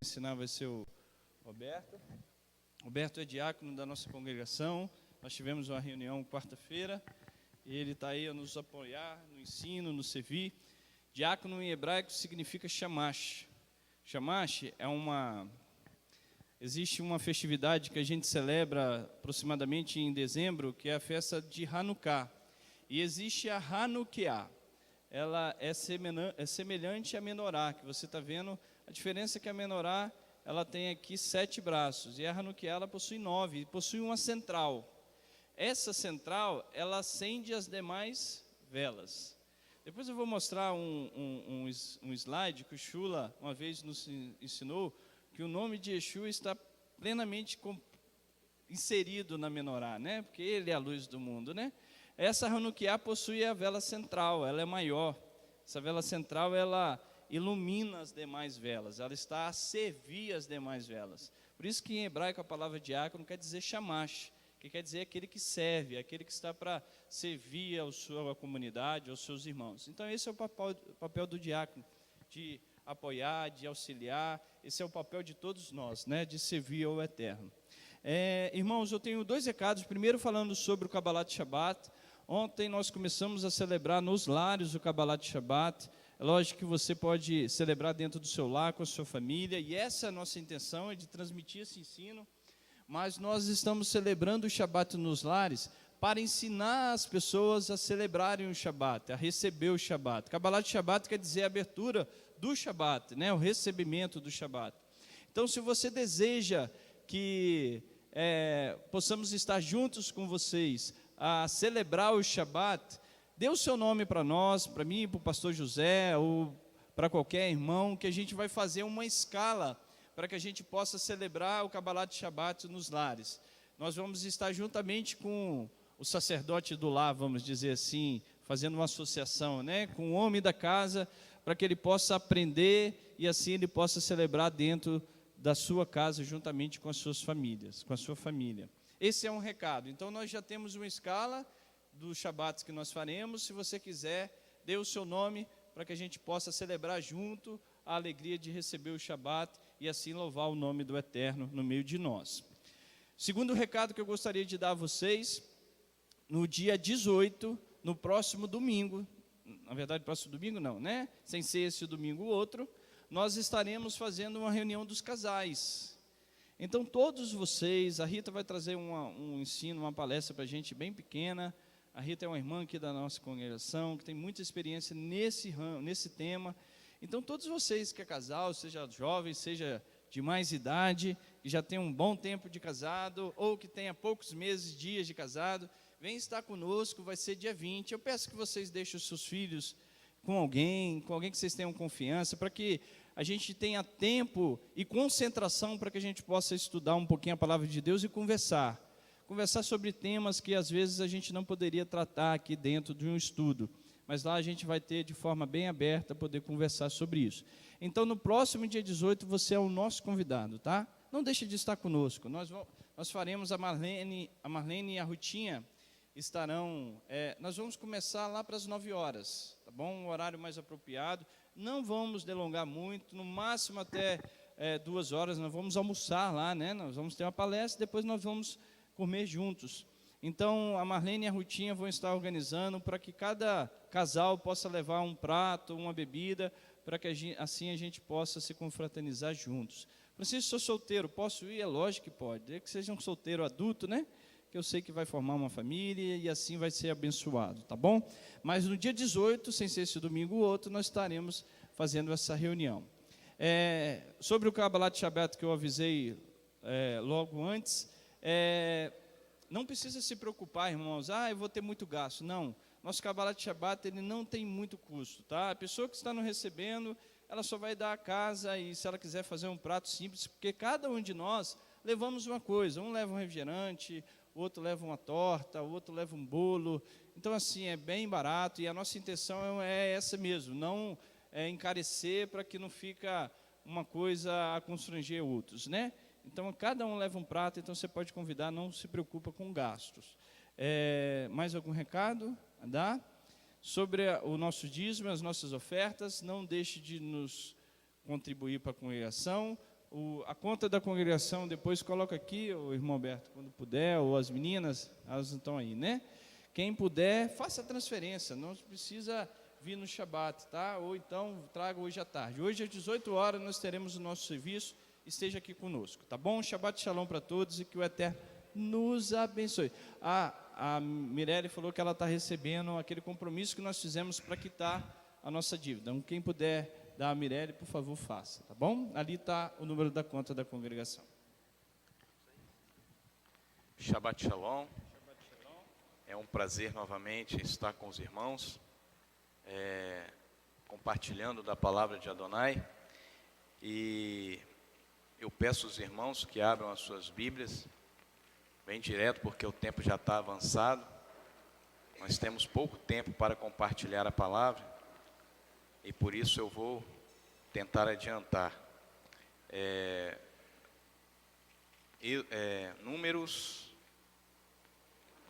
ensinar vai ser o Roberto. Roberto é diácono da nossa congregação. Nós tivemos uma reunião quarta-feira. Ele está aí a nos apoiar no ensino, no servir. Diácono em hebraico significa shamash. Shamash existe uma festividade que a gente celebra aproximadamente em dezembro, que é a festa de Hanukkah. E existe a Hanukkah. Ela é semelhante à menorá, que você está vendo. A diferença é que a menorá, ela tem aqui 7 braços, e a Hanukkah, ela possui 9, e possui uma central. Essa central, ela acende as demais velas. Depois eu vou mostrar um slide que o Shula uma vez nos ensinou, que o nome de Yeshua está plenamente inserido na menorá, né? Porque ele é a luz do mundo, né? Essa Hanukkah possui a vela central, ela é maior. Essa vela central, ela ilumina as demais velas, ela está a servir as demais velas. Por isso que em hebraico a palavra diácono quer dizer shamash, que quer dizer aquele que serve, aquele que está para servir a sua comunidade, aos seus irmãos. Então esse é o papel do diácono, de apoiar, de auxiliar. Esse é o papel de todos nós, né, de servir ao Eterno. Irmãos, eu tenho 2 recados. Primeiro, falando sobre o Kabbalat Shabbat. Ontem nós começamos a celebrar nos lares o Kabbalat Shabbat. É lógico que você pode celebrar dentro do seu lar, com a sua família, e essa é a nossa intenção, é de transmitir esse ensino. Mas nós estamos celebrando o Shabbat nos lares para ensinar as pessoas a celebrarem o Shabbat, a receber o Shabbat. Kabbalat Shabbat quer dizer a abertura do Shabbat, né, o recebimento do Shabbat. Então, se você deseja que possamos estar juntos com vocês a celebrar o Shabbat, dê o seu nome para nós, para mim, para o pastor José, ou para qualquer irmão, que a gente vai fazer uma escala para que a gente possa celebrar o Kabbalat Shabbat nos lares. Nós vamos estar juntamente com o sacerdote do lar, vamos dizer assim, fazendo uma associação, né, com o homem da casa, para que ele possa aprender e assim ele possa celebrar dentro da sua casa, juntamente com as suas famílias, com a sua família. Esse é um recado. Então nós já temos uma escala dos Shabbats que nós faremos. Se você quiser, dê o seu nome para que a gente possa celebrar junto a alegria de receber o Shabbat e assim louvar o nome do Eterno no meio de nós. Segundo recado que eu gostaria de dar a vocês, no dia 18, no próximo domingo, na verdade, próximo domingo não, né? Sem ser esse domingo o outro, nós estaremos fazendo uma reunião dos casais. Então, todos vocês, a Rita vai trazer um ensino, uma palestra para a gente bem pequena. A Rita é uma irmã aqui da nossa congregação, que tem muita experiência nesse tema. Então, todos vocês que é casal, seja jovem, seja de mais idade, que já tem um bom tempo de casado, ou que tenha poucos meses, dias de casado, vem estar conosco, vai ser dia 20. Eu peço que vocês deixem os seus filhos com alguém que vocês tenham confiança, para que a gente tenha tempo e concentração para que a gente possa estudar um pouquinho a palavra de Deus e conversar sobre temas que às vezes a gente não poderia tratar aqui dentro de um estudo, mas lá a gente vai ter de forma bem aberta poder conversar sobre isso. Então no próximo dia 18 você é o nosso convidado, tá? Não deixe de estar conosco. Nós faremos a Marlene e a Rutinha estarão, nós vamos começar lá para as 9 horas, tá bom? Um horário mais apropriado. Não vamos delongar muito, no máximo até 2 horas. Nós vamos almoçar lá, né? Nós vamos ter uma palestra, depois nós vamos comer juntos. Então a Marlene e a Rutinha vão estar organizando para que cada casal possa levar um prato, uma bebida, para que assim a gente possa se confraternizar juntos. Francisco, sou solteiro, posso ir? É lógico que pode, desde que seja um solteiro adulto, né? Que eu sei que vai formar uma família e assim vai ser abençoado, tá bom? Mas no dia 18, sem ser esse domingo ou outro, nós estaremos fazendo essa reunião. Sobre o Kabbalat Shabbat que eu avisei logo antes, não precisa se preocupar, irmãos, eu vou ter muito gasto. Não, nosso Kabbalat Shabbat, ele não tem muito custo, tá? A pessoa que está nos recebendo, ela só vai dar a casa, e se ela quiser fazer um prato simples, porque cada um de nós levamos uma coisa, um leva um refrigerante, o outro leva uma torta, o outro leva um bolo. Então assim, é bem barato, e a nossa intenção é essa mesmo, não encarecer para que não fica uma coisa a constranger outros, né? Então cada um leva um prato, então você pode convidar, não se preocupa com gastos. Mais algum recado a dar? Sobre o nosso dízimo, as nossas ofertas, não deixe de nos contribuir para a congregação, A conta da congregação, depois coloca aqui, o irmão Alberto, quando puder, ou as meninas, elas não estão aí, né? Quem puder, faça a transferência, não precisa vir no Shabat, tá? Ou então, traga hoje à tarde. Hoje, às 18 horas, nós teremos o nosso serviço, esteja aqui conosco, tá bom? Shabbat Shalom para todos e que o Eterno nos abençoe. A Mirelle falou que ela está recebendo aquele compromisso que nós fizemos para quitar a nossa dívida. Então, quem puder dar a Mirelle, por favor, faça, tá bom? Ali está o número da conta da congregação. Shabbat Shalom. É um prazer novamente estar com os irmãos, compartilhando da palavra de Adonai. E eu peço aos irmãos que abram as suas Bíblias, bem direto, porque o tempo já está avançado. Nós temos pouco tempo para compartilhar a palavra, e por isso eu vou tentar adiantar. Números,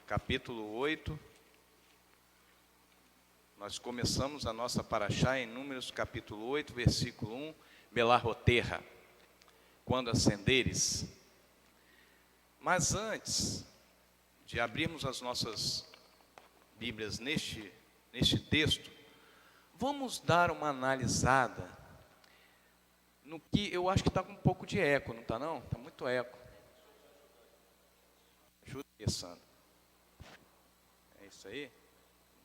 capítulo 8, nós começamos a nossa paraxá em Números capítulo 8, versículo 1, Belarroterra, quando ascenderes. Mas antes de abrirmos as nossas Bíblias neste texto, vamos dar uma analisada no que eu acho que está com um pouco de eco, não está não? Está muito eco. Ajuda aí, Sandro. É isso aí?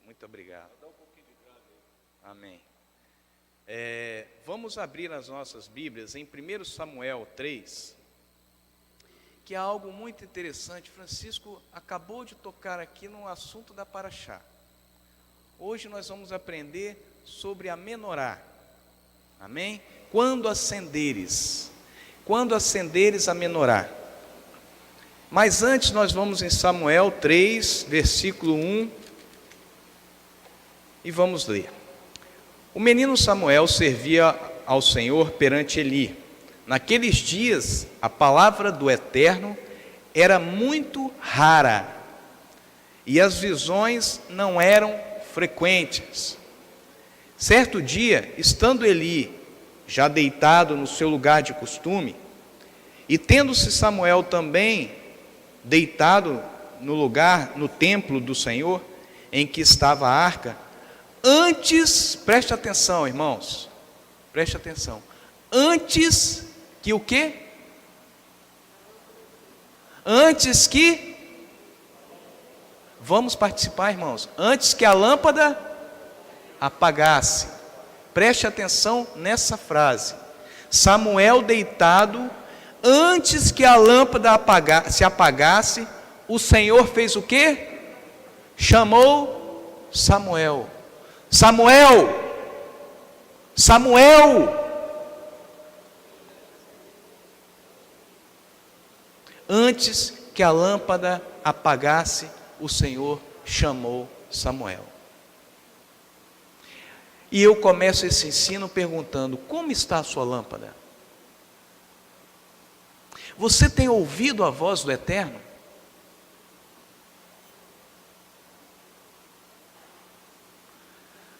Muito obrigado. Amém. Vamos abrir as nossas Bíblias em 1 Samuel 3, que é algo muito interessante. Francisco acabou de tocar aqui no assunto da paraxá. Hoje nós vamos aprender sobre a menorá. Amém? Quando acenderes a menorá. Mas antes nós vamos em Samuel 3, versículo 1, e vamos ler. O menino Samuel servia ao Senhor perante Eli. Naqueles dias, a palavra do Eterno era muito rara, e as visões não eram frequentes. Certo dia, estando Eli já deitado no seu lugar de costume, e tendo-se Samuel também deitado no lugar, no templo do Senhor, em que estava a arca, antes, preste atenção, irmãos, preste atenção, antes que o quê? Antes que, vamos participar, irmãos, antes que a lâmpada apagasse. Preste atenção nessa frase. Samuel deitado, antes que a lâmpada se apagasse, o Senhor fez o quê? Chamou Samuel. Samuel! Samuel! Antes que a lâmpada apagasse, o Senhor chamou Samuel. E eu começo esse ensino perguntando: como está a sua lâmpada? Você tem ouvido a voz do Eterno?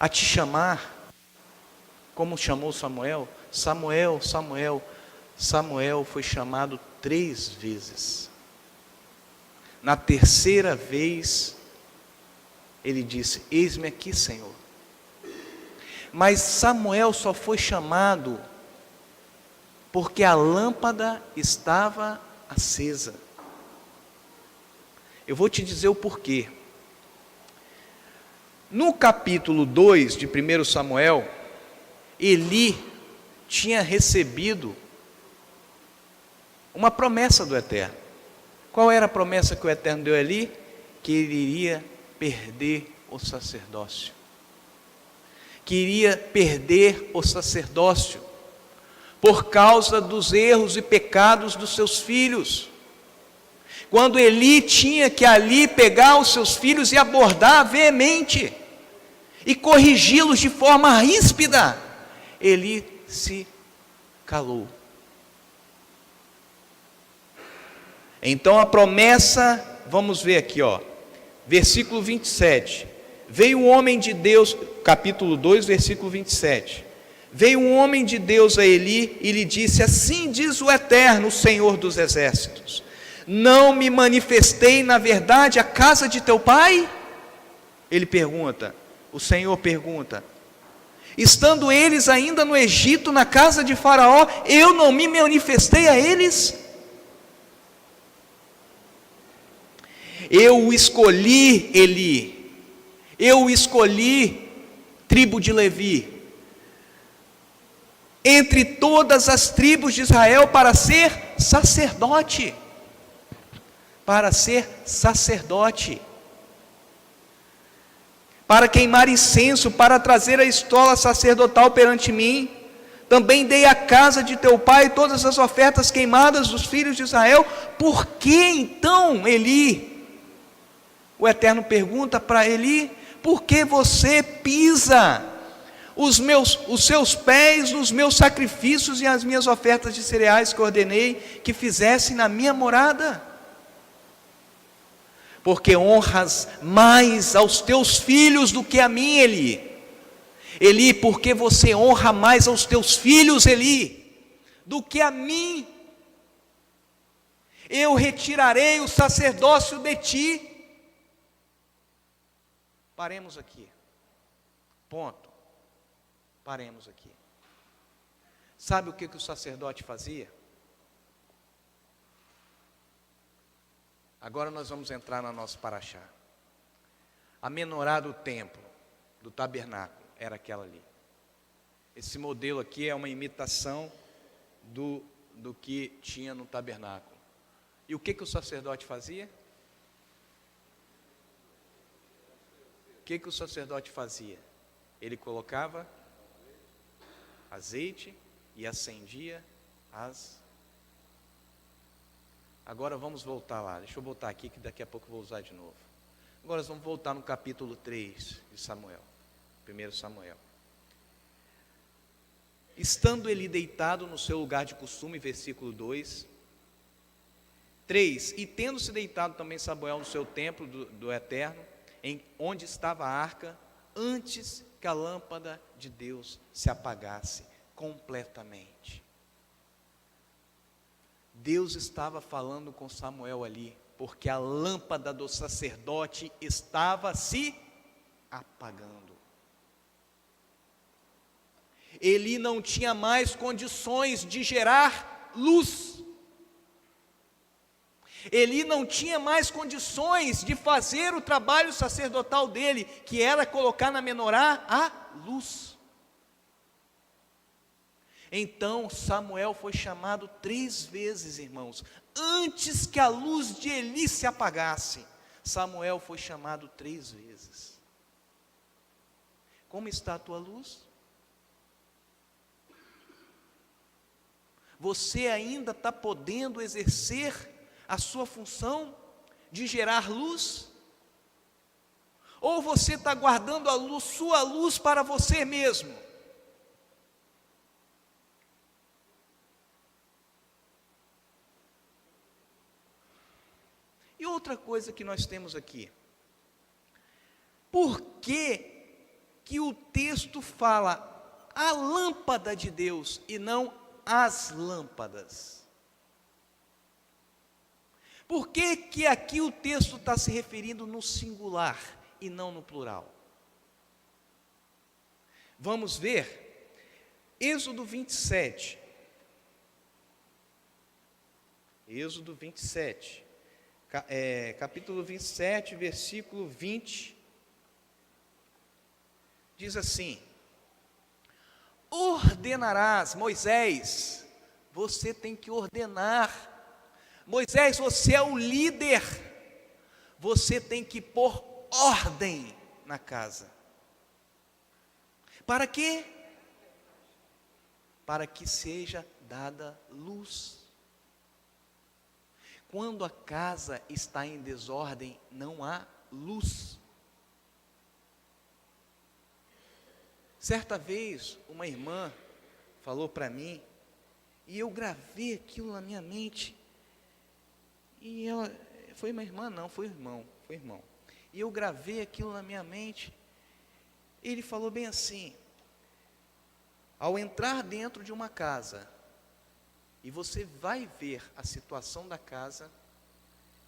A te chamar, como chamou Samuel? Samuel, Samuel. Samuel foi chamado 3 vezes. Na terceira vez, ele disse: eis-me aqui, Senhor. Mas Samuel só foi chamado porque a lâmpada estava acesa. Eu vou te dizer o porquê. No capítulo 2 de 1 Samuel, Eli tinha recebido uma promessa do Eterno. Qual era a promessa que o Eterno deu a Eli? Que ele iria perder o sacerdócio. Que iria perder o sacerdócio por causa dos erros e pecados dos seus filhos. Quando Eli tinha que ali pegar os seus filhos e abordar veemente e corrigi-los de forma ríspida, Eli se calou. Então a promessa, vamos ver aqui, versículo 27. Veio o homem de Deus, capítulo 2, versículo 27. Veio um homem de Deus a Eli e lhe disse: assim diz o Eterno, o Senhor dos Exércitos: não me manifestei na verdade à casa de teu pai? Ele pergunta, o Senhor pergunta: estando eles ainda no Egito, na casa de Faraó, eu não me manifestei a eles? Eu o escolhi, Eli, eu o escolhi, tribo de Levi, entre todas as tribos de Israel, para ser sacerdote, para queimar incenso, para trazer a estola sacerdotal perante mim. Também dei à casa de teu pai todas as ofertas queimadas dos filhos de Israel. Por que então, Eli? O Eterno pergunta para Eli: por que você pisa os seus pés nos meus sacrifícios e as minhas ofertas de cereais que ordenei que fizessem na minha morada? Porque honras mais aos teus filhos do que a mim, Eli. Eli, porque você honra mais aos teus filhos, Eli, do que a mim. Eu retirarei o sacerdócio de ti. Paremos aqui. Ponto. Paremos aqui. Sabe o que o sacerdote fazia? Agora nós vamos entrar na nossa paraxá. A menorá do templo, do tabernáculo, era aquela ali. Esse modelo aqui é uma imitação do que tinha no tabernáculo. E o que o sacerdote fazia? O que o sacerdote fazia? Ele colocava azeite e acendia as... Agora vamos voltar lá, deixa eu voltar aqui que daqui a pouco eu vou usar de novo. Agora nós vamos voltar no capítulo 3 de Samuel, 1 Samuel. Estando ele deitado no seu lugar de costume, versículo 2, 3, e tendo-se deitado também Samuel no seu templo do Eterno, onde estava a arca, antes que a lâmpada de Deus se apagasse completamente. Deus estava falando com Samuel ali, porque a lâmpada do sacerdote estava se apagando. Ele não tinha mais condições de gerar luz. Ele não tinha mais condições de fazer o trabalho sacerdotal dele, que era colocar na menorá a luz. Então Samuel foi chamado 3 vezes, irmãos, antes que a luz de Eli se apagasse. Samuel foi chamado 3 vezes. Como está a tua luz? Você ainda está podendo exercer a sua função de gerar luz? Ou você está guardando a luz, sua luz para você mesmo? E outra coisa que nós temos aqui, por que o texto fala a lâmpada de Deus e não as lâmpadas? Por que aqui o texto está se referindo no singular e não no plural? Vamos ver, Êxodo 27. Êxodo 27. Capítulo 27, versículo 20, diz assim: ordenarás, Moisés, você tem que ordenar, Moisés, você é o líder, você tem que pôr ordem na casa. Para quê? Para que seja dada luz. Quando a casa está em desordem, não há luz. Certa vez, uma irmã falou para mim, e eu gravei aquilo na minha mente, e ela, foi uma irmã não, foi irmão, e eu gravei aquilo na minha mente. Ele falou bem assim: Ao entrar dentro de uma casa, e você vai ver a situação da casa,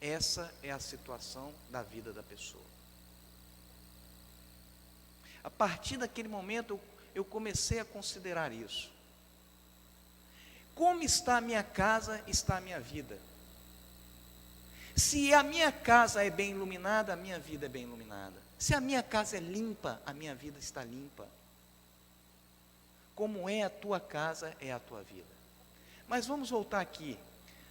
essa é a situação da vida da pessoa. A partir daquele momento, eu comecei a considerar isso. Como está a minha casa, está a minha vida. Se a minha casa é bem iluminada, a minha vida é bem iluminada. Se a minha casa é limpa, a minha vida está limpa. Como é a tua casa, é a tua vida. Mas vamos voltar aqui.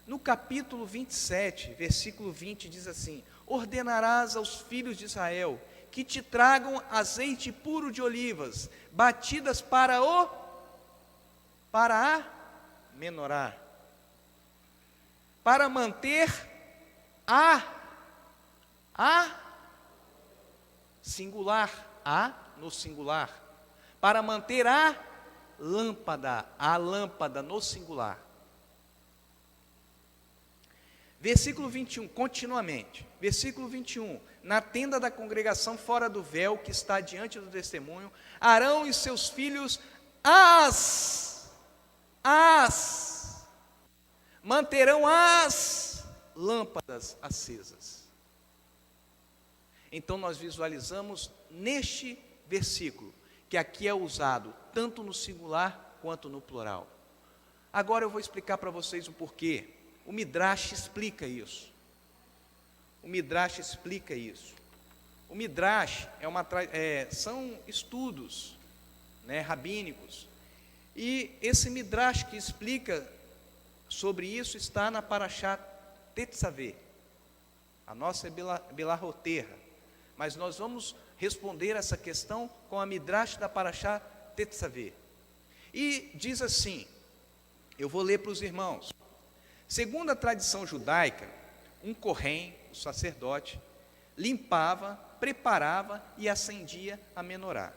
No capítulo 27, versículo 20, diz assim: ordenarás aos filhos de Israel que te tragam azeite puro de olivas, batidas para a menorá, para manter a singular, no singular, para manter a lâmpada no singular. Versículo 21, continuamente. Versículo 21, na tenda da congregação fora do véu, que está diante do testemunho, Arão e seus filhos manterão as lâmpadas acesas. Então nós visualizamos neste versículo, que aqui é usado tanto no singular quanto no plural. Agora eu vou explicar para vocês o porquê. O Midrash explica isso. O Midrash explica isso. O Midrash são estudos, rabínicos. E esse Midrash que explica sobre isso está na Parashá Tetzaveh. A nossa é Belarroterra. Mas nós vamos responder essa questão com a Midrash da Parashá Tetzaveh. E diz assim, eu vou ler para os irmãos. Segundo a tradição judaica, um Kohen, o sacerdote, limpava, preparava e acendia a menorá.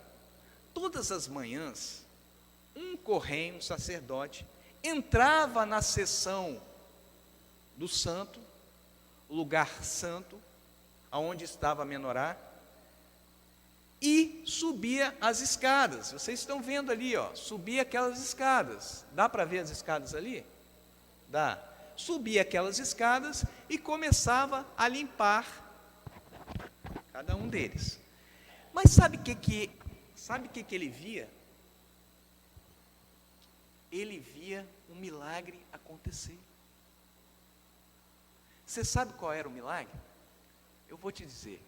Todas as manhãs, um Kohen, um sacerdote, entrava na seção do santo, o lugar santo, aonde estava a menorá, e subia as escadas. Vocês estão vendo ali, subia aquelas escadas. Dá para ver as escadas ali? Dá. Subia aquelas escadas e começava a limpar cada um deles. Mas sabe o que ele via? Ele via um milagre acontecer. Você sabe qual era o milagre? Eu vou te dizer.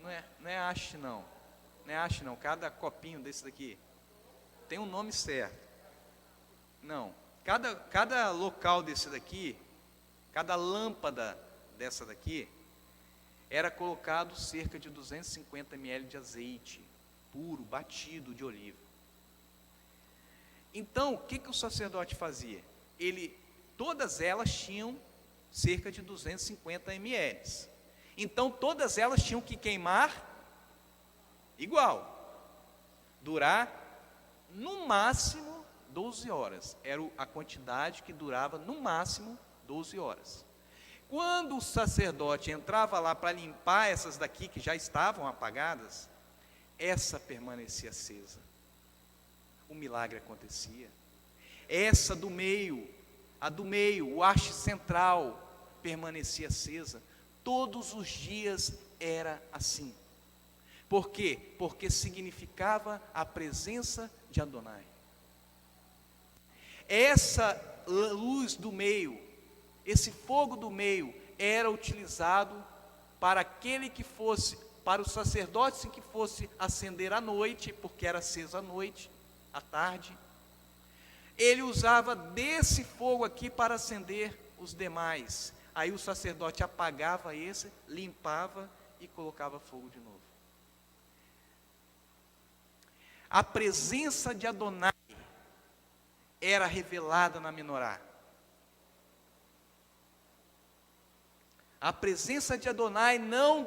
Não é haste não, cada copinho desse daqui tem um nome certo. Não, cada local desse daqui, cada lâmpada dessa daqui, era colocado cerca de 250 ml de azeite puro, batido de oliva. Então, o que o sacerdote fazia? Todas elas tinham cerca de 250 ml. Então, todas elas tinham que queimar igual, durar no máximo 12 horas, era a quantidade que durava no máximo 12 horas. Quando o sacerdote entrava lá para limpar essas daqui que já estavam apagadas, essa permanecia acesa, o milagre acontecia. Essa do meio, o haste central, permanecia acesa, todos os dias era assim. Por quê? Porque significava a presença de Adonai. Essa luz do meio, esse fogo do meio, era utilizado para para o sacerdote que fosse acender à noite, porque era aceso à noite, à tarde. Ele usava desse fogo aqui para acender os demais. Aí o sacerdote apagava esse, limpava e colocava fogo de novo. A presença de Adonai era revelada na menorá. A presença de Adonai não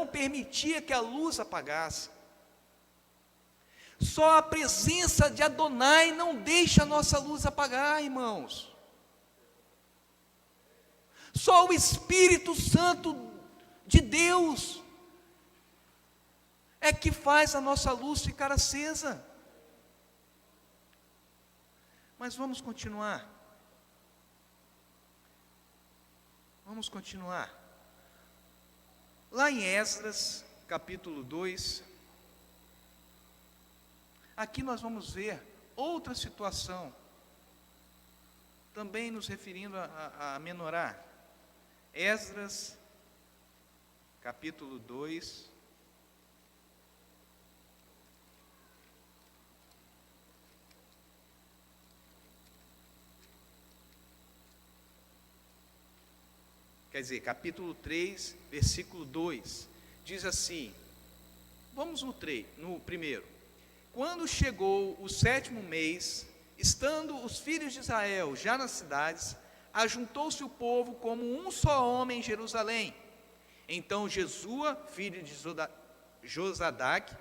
permitia que a luz apagasse. Só a presença de Adonai não deixa a nossa luz apagar, irmãos. Só o Espírito Santo de Deus é que faz a nossa luz ficar acesa. Mas vamos continuar. Vamos continuar. Lá em Esdras, capítulo 2, aqui nós vamos ver outra situação, também nos referindo a menorá. Esdras, capítulo 2, quer dizer, capítulo 3, versículo 2, diz assim, vamos no primeiro. Quando chegou o 7º mês, estando os filhos de Israel já nas cidades, ajuntou-se o povo como um só homem em Jerusalém. Então Jesua, filho de Josadaque,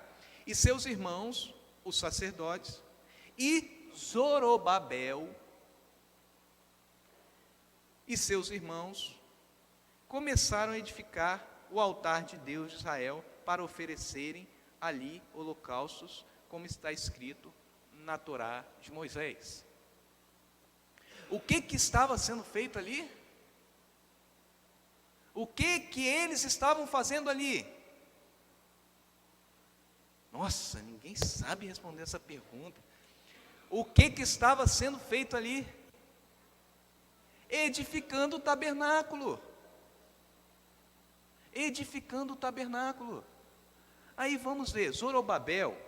e seus irmãos, os sacerdotes, e Zorobabel e seus irmãos, começaram a edificar o altar de Deus de Israel para oferecerem ali holocaustos, como está escrito na Torá de Moisés. O que estava sendo feito ali? O que eles estavam fazendo ali? Nossa, ninguém sabe responder essa pergunta. O que estava sendo feito ali? Edificando o tabernáculo. Edificando o tabernáculo. Aí vamos ver, Zorobabel,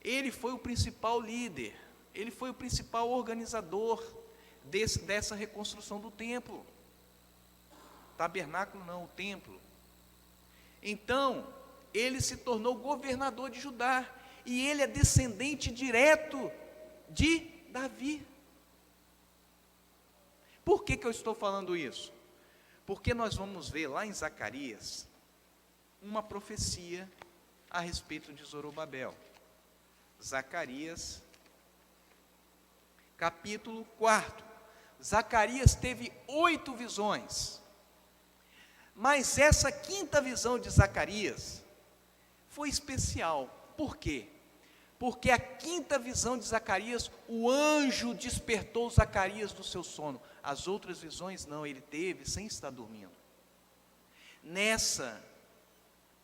ele foi o principal líder, ele foi o principal organizador dessa reconstrução do templo. Tabernáculo não, o templo. Então, ele se tornou governador de Judá, e ele é descendente direto de Davi. Por que eu estou falando isso? Porque nós vamos ver lá em Zacarias uma profecia a respeito de Zorobabel. Zacarias, capítulo 4. Zacarias teve 8 visões, mas essa 5ª visão de Zacarias foi especial. Por quê? Porque a 5ª visão de Zacarias, o anjo despertou Zacarias do seu sono. As outras visões não, ele teve sem estar dormindo. Nessa,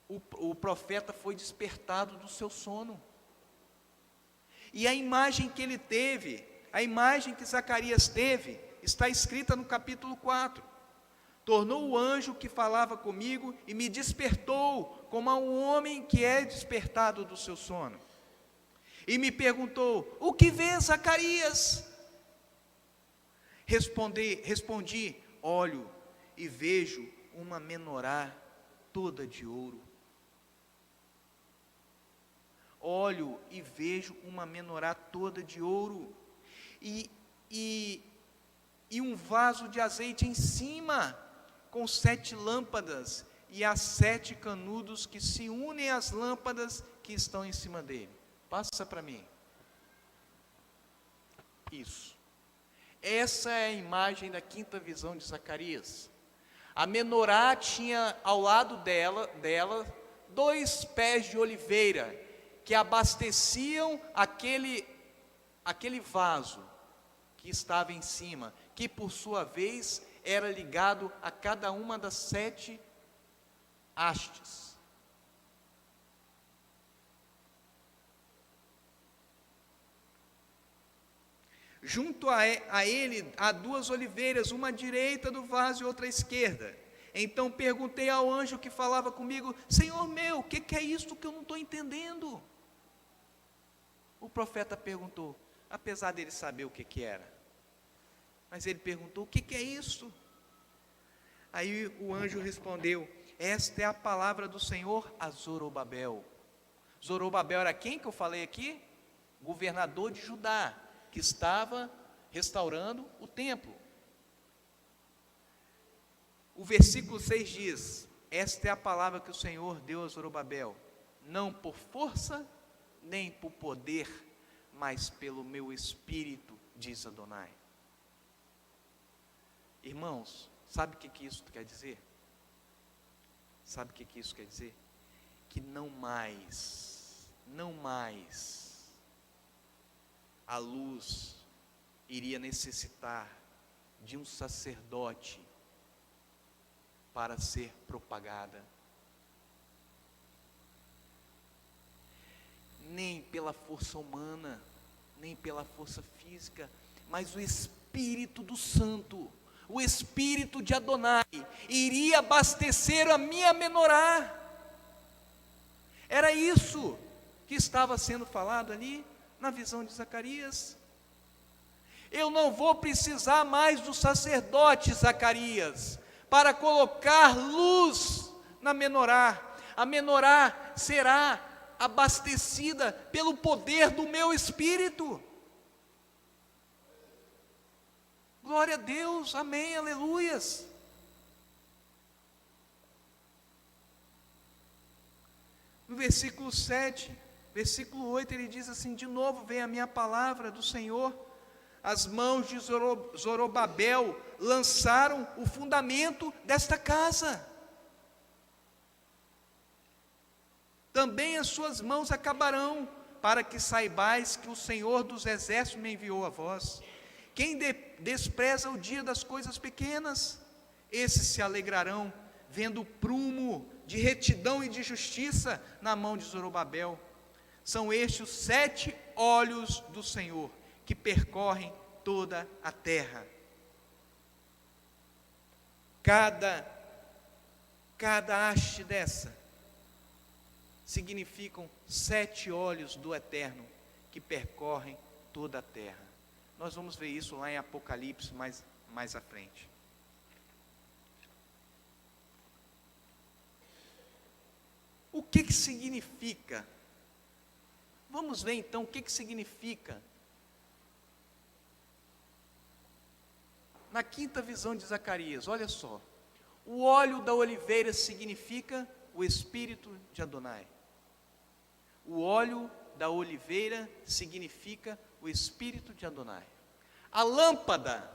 o profeta foi despertado do seu sono. E a imagem que ele teve, a imagem que Zacarias teve, está escrita no capítulo 4. Tornou o anjo que falava comigo e me despertou, como a um homem que é despertado do seu sono. E me perguntou: o que vês, Zacarias? Respondi: olho e vejo uma menorá toda de ouro. Olho e vejo uma menorá toda de ouro, e um vaso de azeite em cima, com 7 lâmpadas, e as 7 canudos que se unem às lâmpadas que estão em cima dele. Passa para mim. Isso. Essa é a imagem da 5ª visão de Zacarias. A menorá tinha ao lado dela 2 pés de oliveira, que abasteciam aquele vaso que estava em cima, que por sua vez era ligado a cada uma das 7 hastes. Junto a ele há 2 oliveiras, uma à direita do vaso e outra à esquerda. Então perguntei ao anjo que falava comigo: Senhor meu, o que é isso que eu não estou entendendo? O profeta perguntou, apesar dele saber o que era. Mas ele perguntou: o que é isso? Aí o anjo respondeu: esta é a palavra do Senhor a Zorobabel. Zorobabel era quem que eu falei aqui? Governador de Judá, que estava restaurando o templo. O versículo 6 diz: esta é a palavra que o Senhor deu a Zorobabel, não por força, nem por poder, mas pelo meu espírito, diz Adonai. Irmãos, Sabe o que isso quer dizer? Sabe o que isso quer dizer? Que não mais a luz iria necessitar de um sacerdote para ser propagada. Nem pela força humana, nem pela força física, mas o Espírito do Santo, o Espírito de Adonai, iria abastecer a minha menorá. Era isso que estava sendo falado ali na visão de Zacarias. Eu não vou precisar mais do sacerdote Zacarias para colocar luz na menorá. A menorá será abastecida pelo poder do meu Espírito. Glória a Deus, amém, aleluias. No versículo 7, versículo 8, ele diz assim: de novo vem a minha palavra do Senhor. As mãos de Zorobabel lançaram o fundamento desta casa. Também as suas mãos acabarão, para que saibais que o Senhor dos exércitos me enviou a vós. Quem despreza o dia das coisas pequenas, esses se alegrarão, vendo o prumo de retidão e de justiça na mão de Zorobabel. São estes os 7 olhos do Senhor, que percorrem toda a terra. Cada haste dessa significam 7 olhos do Eterno que percorrem toda a terra. Nós vamos ver isso lá em Apocalipse mais à frente. O que significa? Vamos ver então o que significa. Na quinta visão de Zacarias, olha só. O óleo da oliveira significa o Espírito de Adonai. O óleo da oliveira significa o Espírito de Adonai. A lâmpada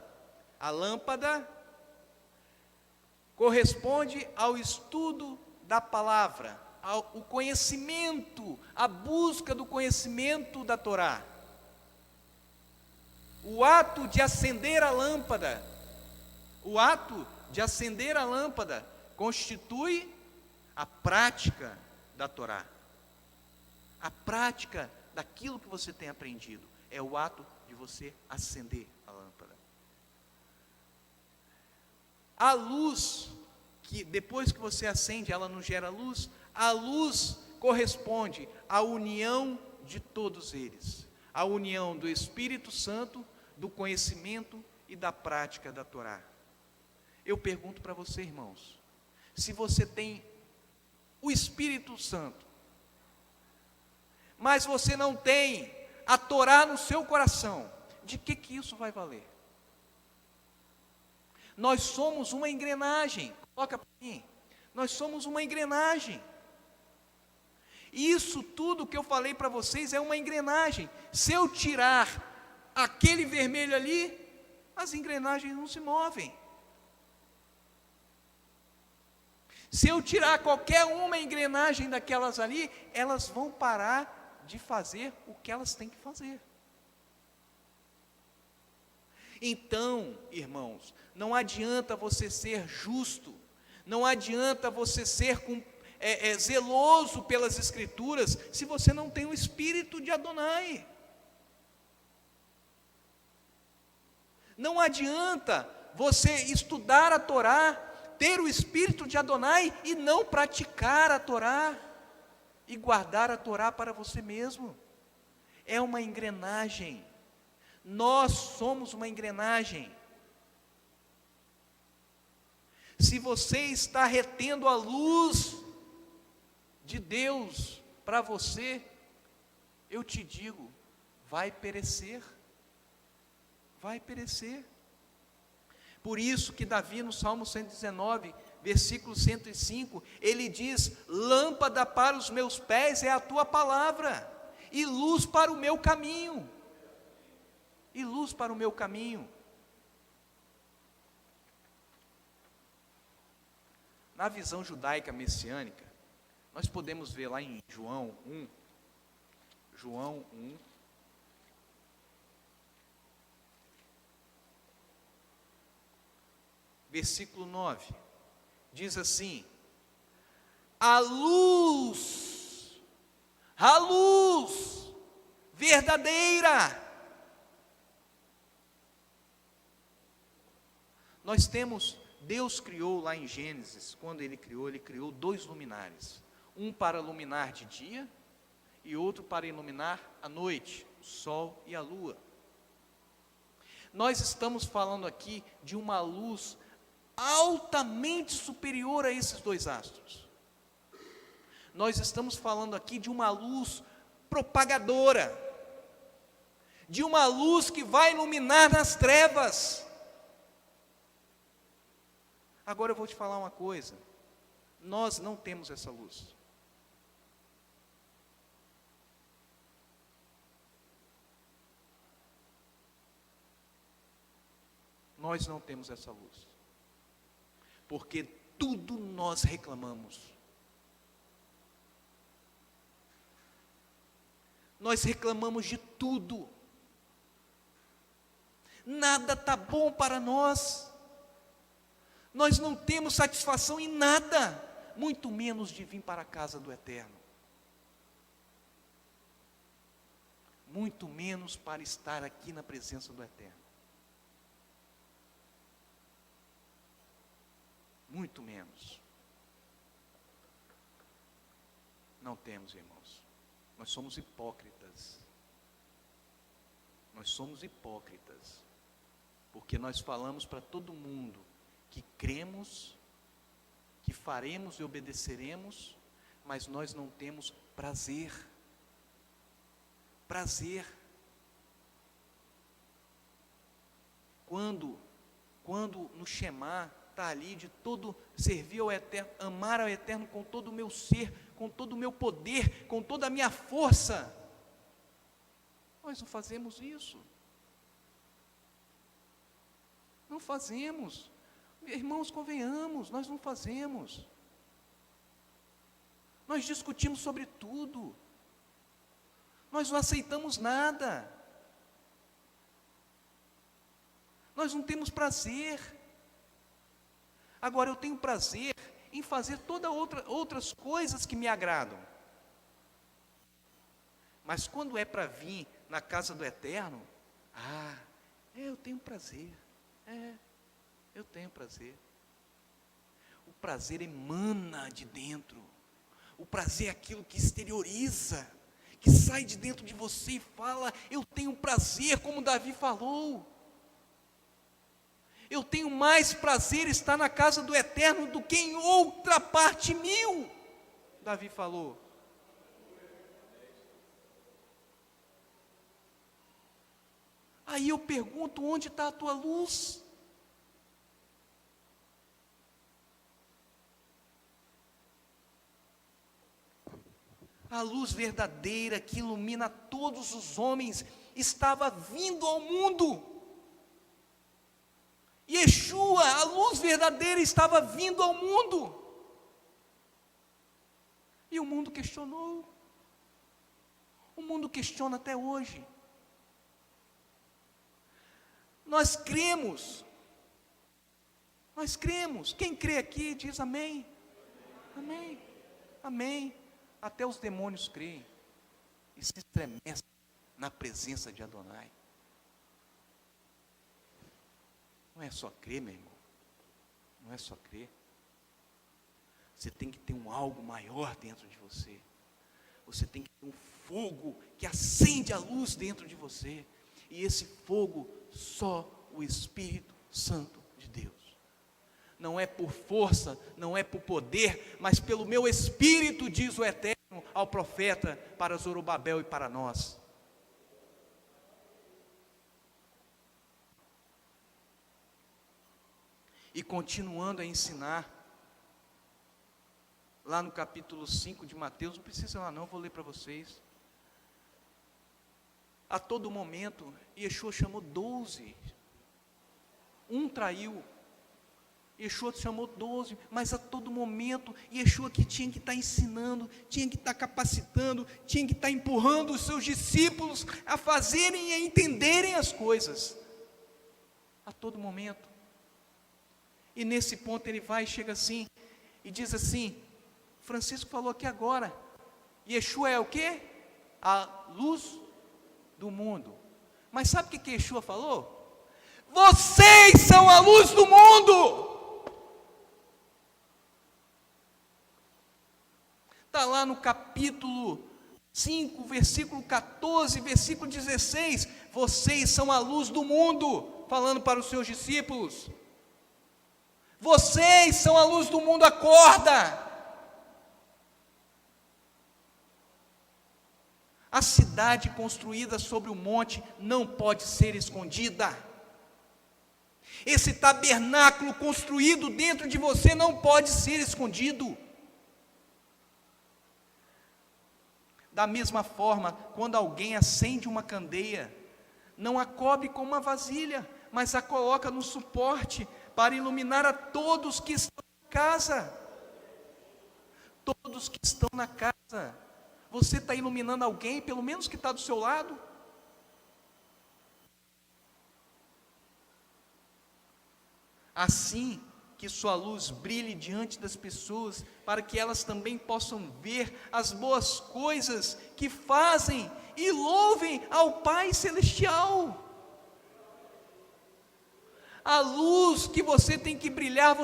corresponde ao estudo da palavra, ao conhecimento, a busca do conhecimento da Torá. O ato de acender a lâmpada, constitui a prática da Torá. A prática daquilo que você tem aprendido é o ato de você acender a lâmpada. A luz, que depois que você acende, ela não gera luz. A luz corresponde à união de todos eles, a união do Espírito Santo, do conhecimento e da prática da Torá. Eu pergunto para você, irmãos, se você tem o Espírito Santo, mas você não tem a Torá no seu coração, de que isso vai valer? Nós somos uma engrenagem, coloca para mim, nós somos uma engrenagem. Isso tudo que eu falei para vocês é uma engrenagem. Se eu tirar aquele vermelho ali, as engrenagens não se movem. Se eu tirar qualquer uma engrenagem daquelas ali, elas vão parar de fazer o que elas têm que fazer. Então, irmãos, não adianta você ser justo, não adianta você ser zeloso pelas Escrituras, se você não tem o Espírito de Adonai. Não adianta você estudar a Torá, ter o Espírito de Adonai e não praticar a Torá, e guardar a Torá para você mesmo. É uma engrenagem. Nós somos uma engrenagem. Se você está retendo a luz de Deus para você, eu te digo, vai perecer. Vai perecer. Por isso que Davi, no Salmo 119, versículo 105, ele diz: lâmpada para os meus pés é a tua palavra, e luz para o meu caminho. E luz para o meu caminho. Na visão judaica messiânica, nós podemos ver lá em João 1, versículo 9, diz assim: a luz verdadeira. Nós temos, Deus criou lá em Gênesis, quando Ele criou 2 luminares, um para iluminar de dia e outro para iluminar a noite, o sol e a lua. Nós estamos falando aqui de uma luz altamente superior a esses 2 astros. Nós estamos falando aqui de uma luz propagadora, de uma luz que vai iluminar nas trevas. Agora eu vou te falar uma coisa, nós não temos essa luz. Nós não temos essa luz, porque tudo nós reclamamos. Nós reclamamos de tudo, nada está bom para nós. Nós não temos satisfação em nada, muito menos de vir para a casa do Eterno, muito menos para estar aqui na presença do Eterno, muito menos. Não temos, irmãos. Nós somos hipócritas. Nós somos hipócritas, porque nós falamos para todo mundo que cremos, que faremos e obedeceremos, mas nós não temos prazer. Prazer. Quando no Shema está ali de todo servir ao Eterno, amar ao Eterno com todo o meu ser, com todo o meu poder, com toda a minha força, nós não fazemos isso. Não fazemos. Irmãos, convenhamos, nós não fazemos. Nós discutimos sobre tudo. Nós não aceitamos nada. Nós não temos prazer. Agora eu tenho prazer em fazer outras coisas que me agradam. Mas quando é para vir na casa do Eterno, eu tenho prazer. Eu tenho prazer. O prazer emana de dentro. O prazer é aquilo que exterioriza, que sai de dentro de você e fala: eu tenho prazer, como Davi falou. Eu tenho mais prazer em estar na casa do Eterno do que em outra parte 1000. Davi falou. Aí eu pergunto: onde está a tua luz? A luz verdadeira que ilumina todos os homens estava vindo ao mundo. Yeshua, a luz verdadeira, estava vindo ao mundo. E o mundo questionou. O mundo questiona até hoje. Nós cremos. Nós cremos. Quem crê aqui diz amém. Amém. Amém. Até os demônios creem e se estremecem na presença de Adonai. Não é só crer, meu irmão. Não é só crer. Você tem que ter algo maior dentro de você. Você tem que ter um fogo que acende a luz dentro de você. E esse fogo, só o Espírito Santo de Deus. Não é por força, não é por poder, mas pelo meu Espírito, diz o Eterno ao profeta, para Zorobabel e para nós. E continuando a ensinar, lá no capítulo 5 de Mateus, não precisa lá não, eu vou ler para vocês. A todo momento, Yeshua chamou 12. Um traiu, Yeshua chamou 12, mas a todo momento, Yeshua que tinha que estar ensinando, tinha que estar capacitando, tinha que estar empurrando os seus discípulos a fazerem e a entenderem as coisas, a todo momento. E nesse ponto ele vai e chega assim, e diz assim, Francisco falou aqui agora, Yeshua é o quê? A luz do mundo. Mas sabe o que Yeshua falou? Vocês são a luz do mundo. Está lá no capítulo 5, versículo 14, versículo 16, vocês são a luz do mundo, falando para os seus discípulos, vocês são a luz do mundo, acorda. A cidade construída sobre o monte não pode ser escondida, esse tabernáculo construído dentro de você não pode ser escondido. Da mesma forma, quando alguém acende uma candeia, não a cobre com uma vasilha, mas a coloca no suporte para iluminar a todos que estão na casa. Todos que estão na casa. Você está iluminando alguém, pelo menos que está do seu lado? Assim que sua luz brilhe diante das pessoas, para que elas também possam ver as boas coisas que fazem e louvem ao Pai Celestial. A luz que você tem que brilhar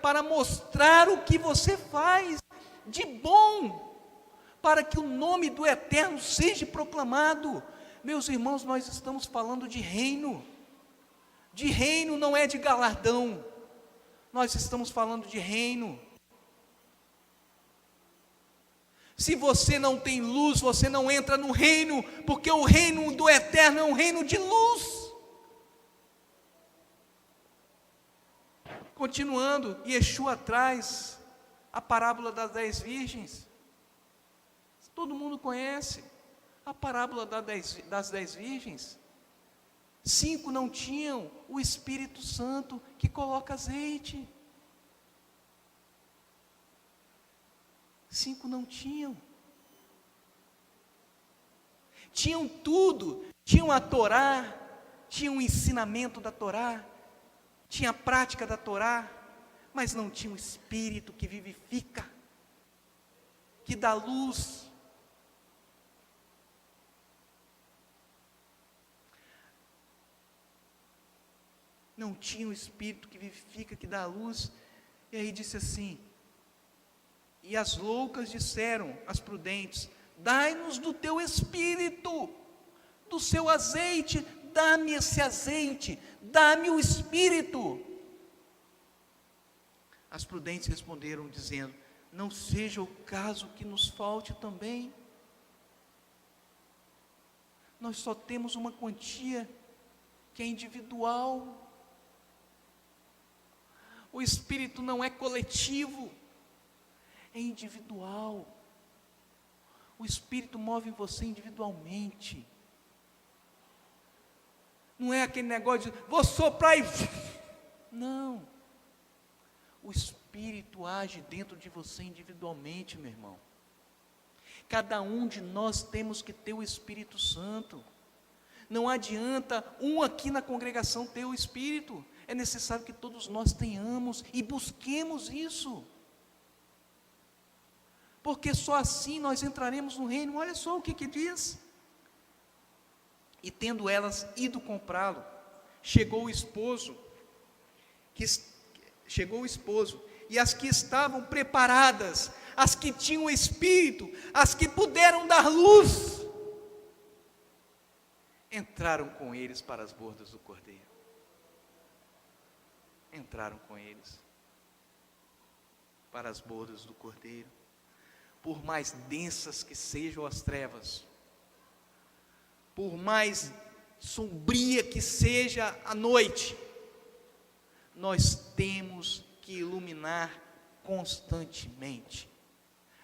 para mostrar o que você faz de bom, para que o nome do Eterno seja proclamado. Meus irmãos, nós estamos falando de reino não é de galardão, nós estamos falando de reino. Se você não tem luz, você não entra no reino, porque o reino do Eterno é um reino de luz. Continuando, Yeshua traz a parábola das 10 virgens. Todo mundo conhece a parábola das 10 virgens. 5 não tinham o Espírito Santo que coloca azeite. 5 não tinham. Tinham tudo, tinham a Torá, tinham o ensinamento da Torá, tinha a prática da Torá, mas não tinha o Espírito que vivifica, que dá luz. Não tinha o Espírito que vivifica, que dá luz. E aí disse assim, e as loucas disseram às prudentes, dai-nos do teu Espírito, do seu azeite, dá-me esse azeite, dá-me o Espírito. As prudentes responderam dizendo, não seja o caso que nos falte também. Nós só temos uma quantia que é individual. O Espírito não é coletivo, é individual. O Espírito move você individualmente. Não é aquele negócio de, vou soprar e... Não. O Espírito age dentro de você individualmente, meu irmão. Cada um de nós temos que ter o Espírito Santo. Não adianta um aqui na congregação ter o Espírito. É necessário que todos nós tenhamos e busquemos isso. Porque só assim nós entraremos no reino. Olha só o que diz. E tendo elas ido comprá-lo, chegou o esposo, e as que estavam preparadas, as que tinham Espírito, as que puderam dar luz, entraram com eles para as bordas do Cordeiro. Entraram com eles para as bordas do Cordeiro. Por mais densas que sejam as trevas, por mais sombria que seja a noite, nós temos que iluminar constantemente.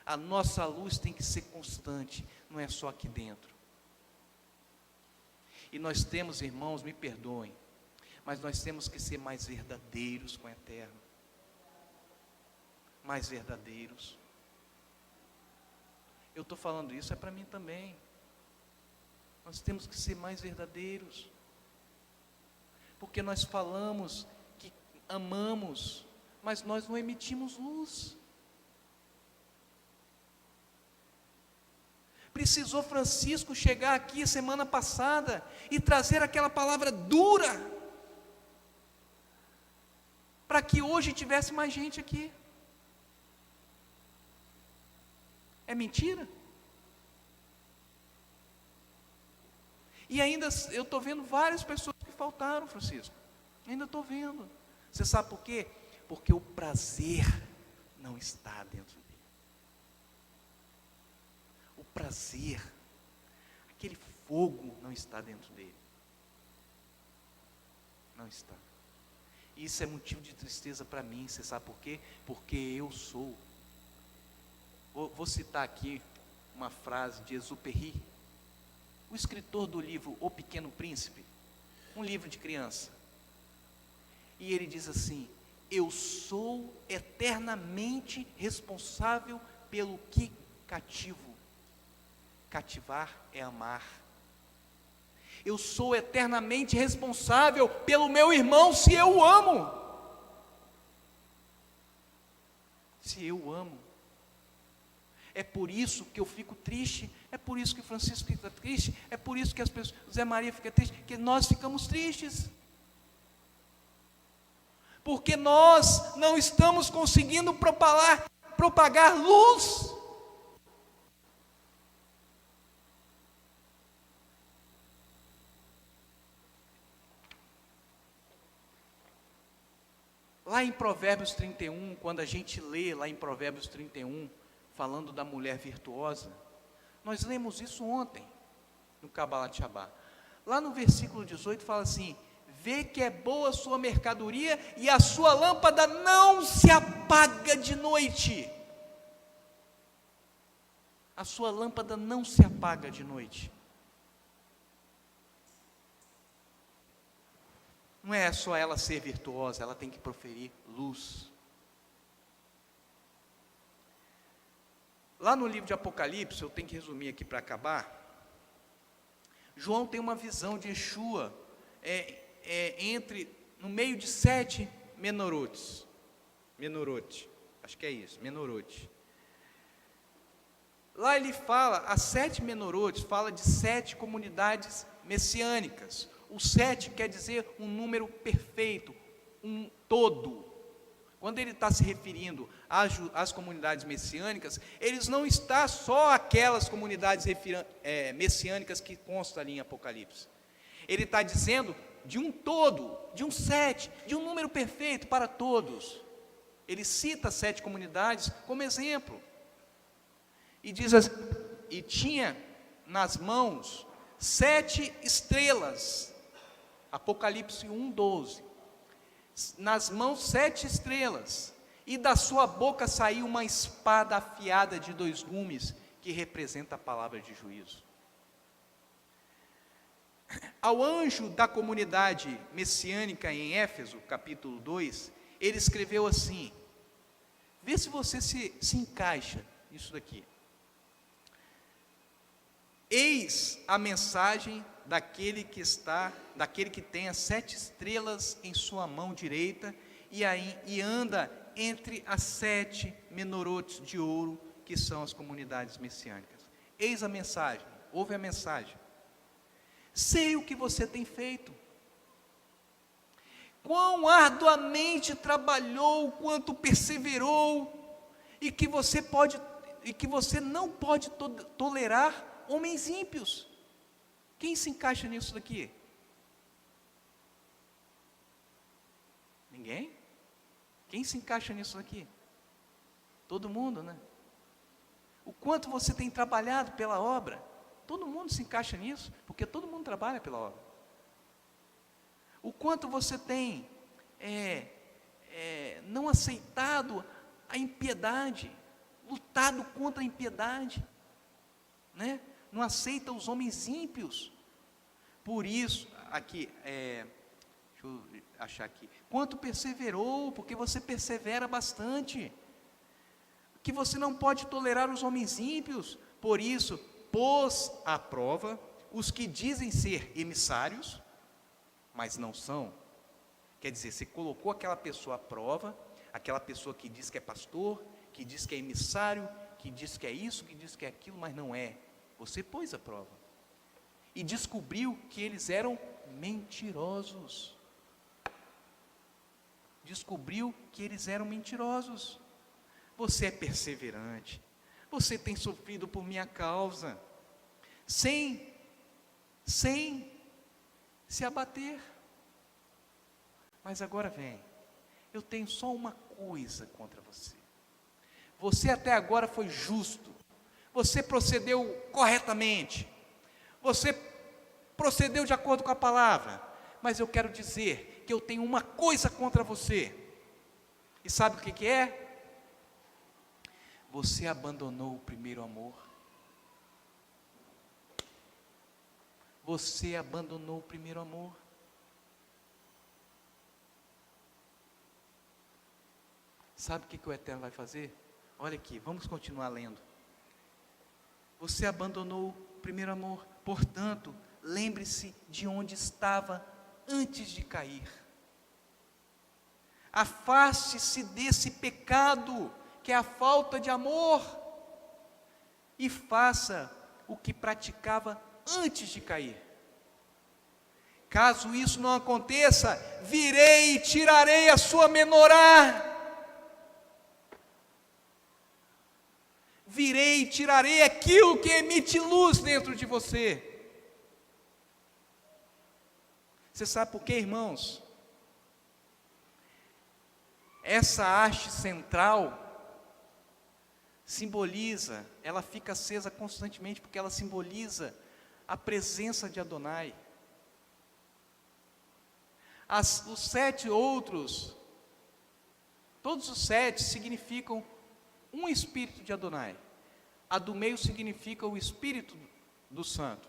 A nossa luz tem que ser constante, não é só aqui dentro. E nós temos, irmãos, me perdoem, Mas nós temos que ser mais verdadeiros com o eterno. Mais verdadeiros. Eu estou falando isso, é para mim também. Nós temos que ser mais verdadeiros. Porque nós falamos que amamos, mas nós não emitimos luz. Precisou Francisco chegar aqui semana passada e trazer aquela palavra dura, para que hoje tivesse mais gente aqui. É mentira? E ainda eu estou vendo várias pessoas que faltaram, Francisco. Ainda estou vendo. Você sabe por quê? Porque o prazer não está dentro dele. O prazer, aquele fogo não está dentro dele. Não está. Isso é motivo de tristeza para mim. Você sabe por quê? Porque eu sou. Vou citar aqui uma frase de Exupéry, o escritor do livro O Pequeno Príncipe, um livro de criança. E ele diz assim: eu sou eternamente responsável pelo que cativo. Cativar é amar. Eu sou eternamente responsável pelo meu irmão se eu o amo. Se eu o amo. É por isso que eu fico triste, é por isso que Francisco fica triste, é por isso que as pessoas, Zé Maria fica triste, que nós ficamos tristes. Porque nós não estamos conseguindo propagar luz. Lá em Provérbios 31, quando a gente lê lá em Provérbios 31, falando da mulher virtuosa, nós lemos isso ontem, no Kabbalat Shabbat. Lá no versículo 18 fala assim: vê que é boa a sua mercadoria e a sua lâmpada não se apaga de noite. A sua lâmpada não se apaga de noite. Não é só ela ser virtuosa, ela tem que proferir luz. Lá no livro de Apocalipse, eu tenho que resumir aqui para acabar, João tem uma visão de Yeshua, no meio de 7 menorotes, acho que é isso, menorote. Lá ele fala, as 7 menorotes, fala de 7 comunidades messiânicas. O 7 quer dizer um número perfeito, um todo. Quando ele está se referindo às comunidades messiânicas, eles não está só aquelas comunidades messiânicas que constam ali em Apocalipse. Ele está dizendo de um todo, de um 7, de um número perfeito para todos. Ele cita 7 comunidades como exemplo. E diz assim, e tinha nas mãos 7 estrelas. Apocalipse 1:12. Nas mãos 7 estrelas, e da sua boca saiu uma espada afiada de 2 gumes, que representa a palavra de juízo. Ao anjo da comunidade messiânica em Éfeso, capítulo 2, ele escreveu assim, vê se você se encaixa nisso daqui. Eis a mensagem daquele que tem as 7 estrelas em sua mão direita e anda entre as 7 menorotes de ouro, que são as comunidades messiânicas. Eis a mensagem, ouve a mensagem. Sei o que você tem feito, quão arduamente trabalhou, quanto perseverou, e que você não pode tolerar homens ímpios. Quem se encaixa nisso daqui? Ninguém? Quem se encaixa nisso daqui? Todo mundo, né? O quanto você tem trabalhado pela obra, todo mundo se encaixa nisso, porque todo mundo trabalha pela obra. O quanto você tem não aceitado a impiedade, lutado contra a impiedade, né? Não aceita os homens ímpios. Por isso, aqui, deixa Deixa eu achar aqui. Quanto perseverou, porque você persevera bastante. Que você não pode tolerar os homens ímpios, por isso pôs à prova os que dizem ser emissários, mas não são. Quer dizer, você colocou aquela pessoa à prova, aquela pessoa que diz que é pastor, que diz que é emissário, que diz que é isso, que diz que é aquilo, mas não é. Você pôs à prova. E descobriu que eles eram mentirosos. Descobriu que eles eram mentirosos. Você é perseverante. Você tem sofrido por minha causa, sem se abater. Mas agora vem, eu tenho só uma coisa contra você. Você até agora foi justo, você procedeu corretamente, você procedeu de acordo com a palavra, mas eu quero dizer que eu tenho uma coisa contra você. E sabe o que é? Você abandonou o primeiro amor. Você abandonou o primeiro amor. Sabe o que o Eterno vai fazer? Olha aqui, vamos continuar lendo. Você abandonou o primeiro amor, portanto, lembre-se de onde estava antes de cair. Afaste-se desse pecado, que é a falta de amor, e faça o que praticava antes de cair. Caso isso não aconteça, virei e tirarei a sua menorá. Virei e tirarei aquilo que emite luz dentro de você. Você sabe por quê, irmãos? Essa haste central simboliza, ela fica acesa constantemente, porque ela simboliza a presença de Adonai. Os 7 outros, todos os 7 significam um espírito de Adonai. A do meio significa o espírito do santo.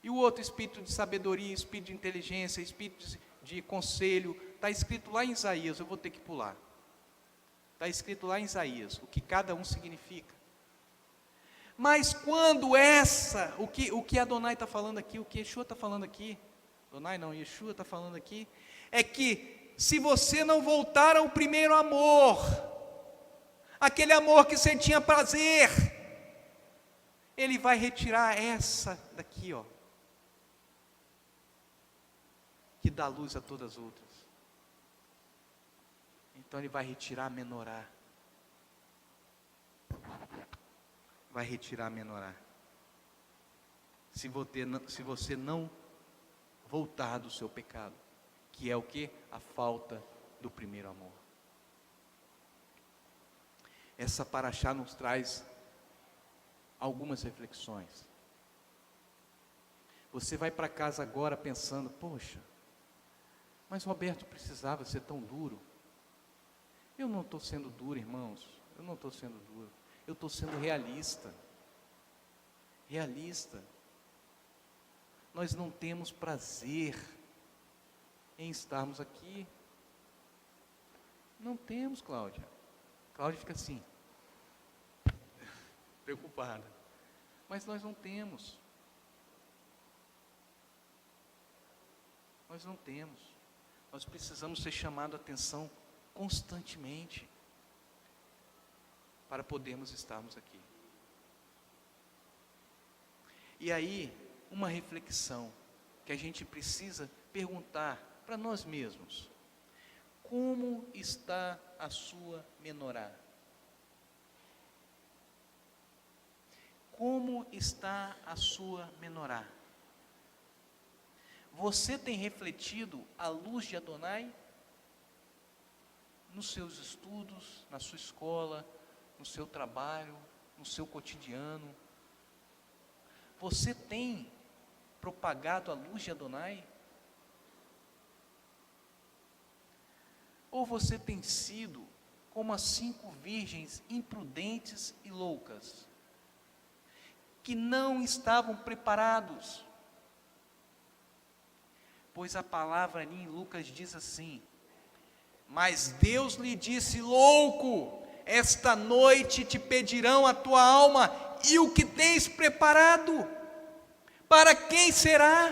E o outro, espírito de sabedoria, espírito de inteligência, espírito de conselho, está escrito lá em Isaías, eu vou ter que pular. Está escrito lá em Isaías, o que cada um significa. Mas quando o que Adonai está falando aqui, o que Yeshua está falando aqui, Adonai não, Yeshua está falando aqui, é que se você não voltar ao primeiro amor, aquele amor que você tinha prazer, Ele vai retirar essa daqui, ó, que dá luz a todas as outras. Então Ele vai retirar a menorá. Vai retirar a menorá. Se você não voltar do seu pecado, que é o que? A falta do primeiro amor. Essa paraxá nos traz algumas reflexões. Você vai para casa agora pensando, poxa, mas Roberto precisava ser tão duro. Eu não estou sendo duro, irmãos, eu não estou sendo duro, eu estou sendo realista. Realista. Nós não temos prazer em estarmos aqui. Não temos, Cláudia. Cláudia fica assim, preocupada. Mas nós não temos. Nós não temos. Nós precisamos ser chamados a atenção constantemente para podermos estarmos aqui. E aí, uma reflexão que a gente precisa perguntar para nós mesmos: como está a sua menorá? Como está a sua menorá? Você tem refletido a luz de Adonai nos seus estudos, na sua escola, no seu trabalho, no seu cotidiano? Você tem propagado a luz de Adonai? Ou você tem sido como as 5 virgens imprudentes e loucas, que não estavam preparados? pois a palavra ali em Lucas diz assim: mas Deus lhe disse: louco, esta noite te pedirão a tua alma, e o que tens preparado, para quem será?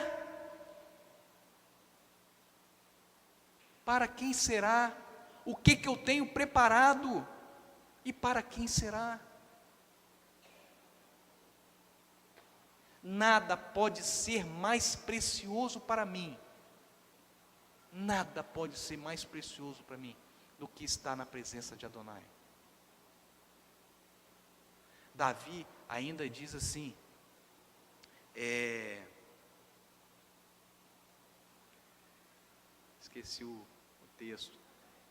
Para quem será? O que eu tenho preparado? E para quem será? Nada pode ser mais precioso para mim. Nada pode ser mais precioso para mim do que estar na presença de Adonai. Davi ainda diz assim, esqueci o texto,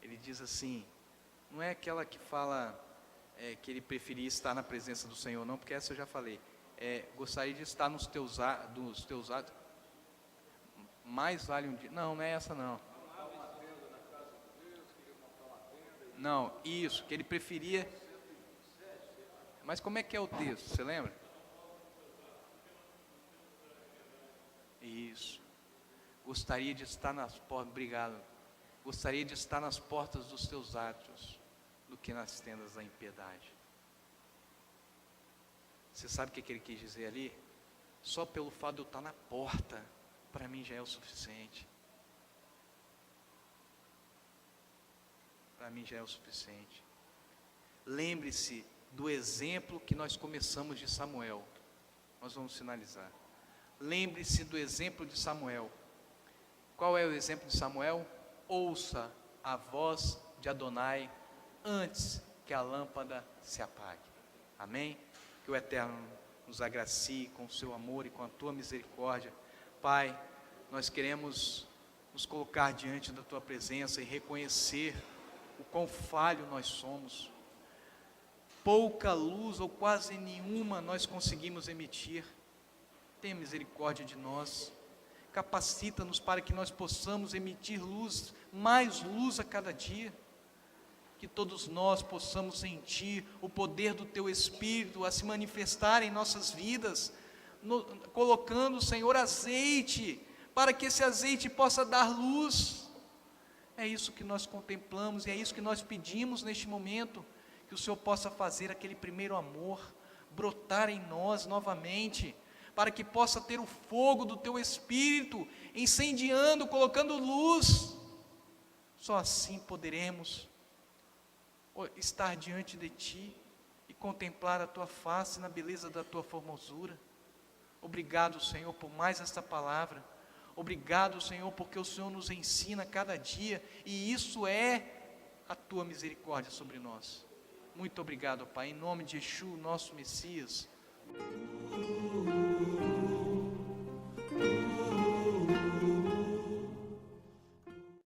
ele diz assim, não é aquela que fala que ele preferia estar na presença do Senhor, não, porque essa eu já falei, gostaria de estar nos teus atos, mais vale um dia, não é essa não. Não, isso, que ele preferia, mas como é que é o texto, você lembra? Isso, gostaria de estar nas portas, obrigado, gostaria de estar nas portas dos teus atos, do que nas tendas da impiedade. Você sabe o que ele quis dizer ali? Só pelo fato de eu estar na porta, para mim já é o suficiente. Para mim já é o suficiente. Lembre-se do exemplo que nós começamos de Samuel. Nós vamos finalizar. Lembre-se do exemplo de Samuel. Qual é o exemplo de Samuel? Ouça a voz de Adonai antes que a lâmpada se apague. Amém? Que o Eterno nos agracie com o seu amor e com a tua misericórdia. Pai, nós queremos nos colocar diante da tua presença e reconhecer o quão falho nós somos. Pouca luz ou quase nenhuma nós conseguimos emitir. Tenha misericórdia de nós. Capacita-nos para que nós possamos emitir luz, mais luz a cada dia. Que todos nós possamos sentir o poder do Teu Espírito a se manifestar em nossas vidas, colocando, Senhor, azeite, para que esse azeite possa dar luz. É isso que nós contemplamos e é isso que nós pedimos neste momento, que o Senhor possa fazer aquele primeiro amor brotar em nós novamente, para que possa ter o fogo do Teu Espírito incendiando, colocando luz. Só assim poderemos estar diante de Ti e contemplar a Tua face na beleza da Tua formosura. Obrigado, Senhor, por mais esta palavra. Obrigado, Senhor, porque o Senhor nos ensina cada dia, e isso é a Tua misericórdia sobre nós. Muito obrigado, Pai, em nome de Yeshua, nosso Messias.